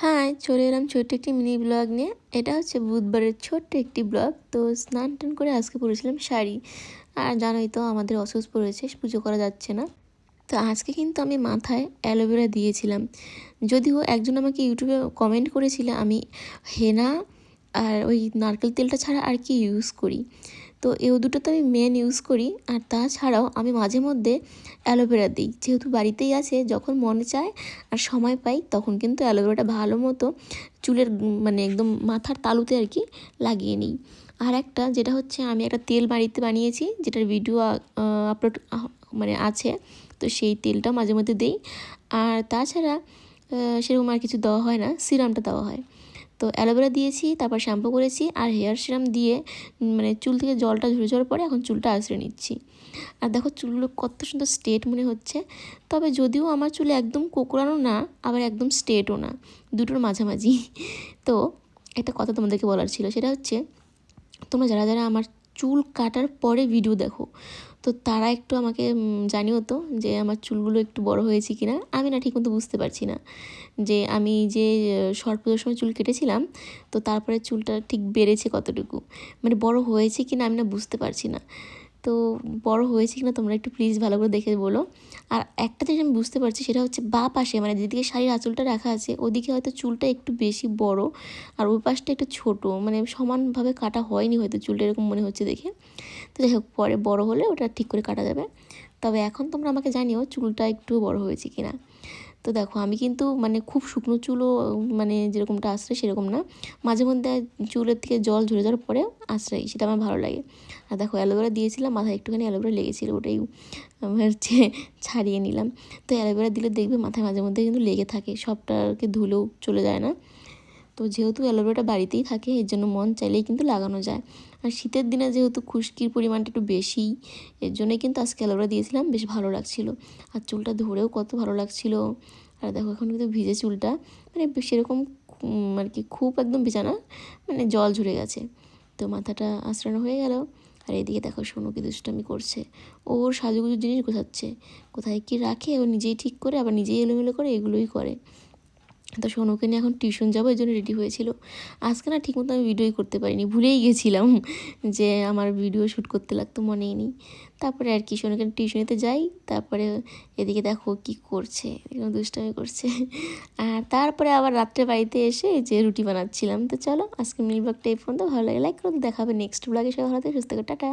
High, চলে এলাম ছোট্ট একটি মিনি ব্লগ নিয়ে। এটা হচ্ছে বুধবারের ছোট্ট একটি ব্লগ। তো স্নান টান করে আজকে পরেছিলাম শাড়ি। আর জানোই তো আমাদের অসুস্থ পড়েছে, পুজো করা যাচ্ছে না। তো আজকে কিন্তু আমি মাথায় অ্যালোভেরা দিয়েছিলাম। যদিও একজন আমাকে ইউটিউবে কমেন্ট করেছিল আমি হেনা আর ওই নারকেল তেলটা ছাড়া আর কি ইউজ করি। তো এই দুটো তো আমি মেন ইউজ করি। আর তাছাড়াও আমি মাঝে মধ্যে অ্যালোভেরা দিই, যেহেতু বাড়িতেই আছে। যখন মনে চায় আর সময় পাই তখন কিন্তু অ্যালোভেরাটা ভালো মতো চুলের মানে একদম মাথার তালুতে আর কি লাগিয়ে নিই। আর একটা যেটা হচ্ছে আমি একটা তেল বাড়িতে বানিয়েছি, যেটার ভিডিও আপলোড মানে আছে। তো সেই তেলটা মাঝে মধ্যে দিই। আর তাছাড়া সেরকম আর কিছু দেওয়া হয় না, সিরামটা দেওয়া হয়। তো অ্যালোভেরা দিয়েছি, তারপর শ্যাম্পু করেছি আর হেয়ার সিরাম দিয়ে মানে চুল থেকে জলটা ঝরে যাওয়ার পরে এখন চুলটা আঁচড়ে নিচ্ছি। আর দেখো চুলগুলো কত সুন্দর স্ট্রেট মনে হচ্ছে। তবে যদিও আমার চুলে একদম কোঁকড়ানো না, আবার একদম স্ট্রেটও না, দুটোর মাঝামাঝি। তো একটা কথা তোমাদেরকে বলার ছিল, সেটা হচ্ছে তোমরা যারা যারা আমার চুল কাটার পরে ভিডিও দেখো, তো তারা একটু আমাকে জানিও তো যে আমার চুলগুলো একটু বড় হয়েছে কি না। আমি না ঠিক মতো বুঝতে পারছি না যে আমি যে শর্ট পুজোর সময় চুল কেটেছিলাম, তো তারপরে চুলটা ঠিক বেড়েছে কতটুকু, মানে বড় হয়েছে কি না আমি না বুঝতে পারছি না। তো বড় হয়েছে কি না তোমরা একটু প্লিজ ভালো করে দেখে বলো। আর একটা জিনিস আমি বুঝতে পারছি, সেটা হচ্ছে বাঁ পাশে মানে যেদিকে শাড়ির আঁচলটা রাখা আছে ওদিকে হয়তো চুলটা একটু বেশি বড়, আর ওই পাশটা একটু ছোটো, মানে সমানভাবে কাটা হয়নি হয়তো চুলটা, এরকম মনে হচ্ছে দেখে। তো যাই হোক, পরে বড় হলে ওটা ঠিক করে কাটা যাবে। তবে এখন তোমরা আমাকে জানিও চুলটা একটু বড় হয়েছে কি না। তো দেখো আমি কিন্তু মানে খুব শুকনো চুলও মানে যেরকমটা আশ্রয় সেরকম না, মাঝে মধ্যে চুলের থেকে জল ঝরে যাওয়ার পরে আশ্রয়, সেটা আমার ভালো লাগে। আর দেখো অ্যালোভেরা দিয়েছিলাম, মাথায় একটুখানি অ্যালোভেরা লেগেছিলো, ওটাই আমি হচ্ছে ছাড়িয়ে নিলাম। তো অ্যালোভেরা দিলে দেখবে মাথায় মাঝে মধ্যে কিন্তু লেগে থাকে, সবটাকে ধুলেও চলে যায় না। তো যেহেতু অ্যালোভেরাটা বাড়িতেই থাকে এর জন্য মন চাইলেই কিন্তু লাগানো যায়। আর শীতের দিনে যেহেতু খুশকির পরিমাণটা একটু বেশি, এর জন্যই কিন্তু আজকে অ্যালোভেরা দিয়েছিলাম, বেশ ভালো লাগছিলো। আর চুলটা ধরেও কত ভালো লাগছিলো। আর দেখো এখন কিন্তু ভিজে চুলটা, মানে সেরকম আর কি খুব একদম ভিজা না, মানে জল ঝরে গেছে। তো মাথাটা আঁচড়ানো হয়ে গেল। আর এদিকে দেখো সোনু কি দুষ্টামি করছে, ওর সাজুগুজুর জিনিস গোছাচ্ছে, কোথায় কী রাখে ও নিজেই ঠিক করে আবার নিজেই এলোমেলো করে, এগুলোই করে। তো সোনুকে নিয়ে এখন টিউশন যাবো, এই জন্য রেডি হয়েছিল। আজকে না ঠিকমতো আমি ভিডিওই করতে পারিনি, ভুলেই গেছিলাম যে আমার ভিডিও শ্যুট করতে লাগতো, মনেই নেই। তারপরে আর কি সোনুকে টিউশনিতে যাই, তারপরে এদিকে দেখো কি করছে, এরকম দুষ্টামি করছে। আর তারপরে আবার রাত্রে বাড়িতে এসে যে রুটি বানাচ্ছিলাম। তো চলো আজকে মিনি ব্লগটা এই পর্যন্ত, ভালো লাগে লাইক করো, দেখা হবে নেক্সট ব্লগে। সবাই ভালো থেকে সুস্থ করে, টাটা।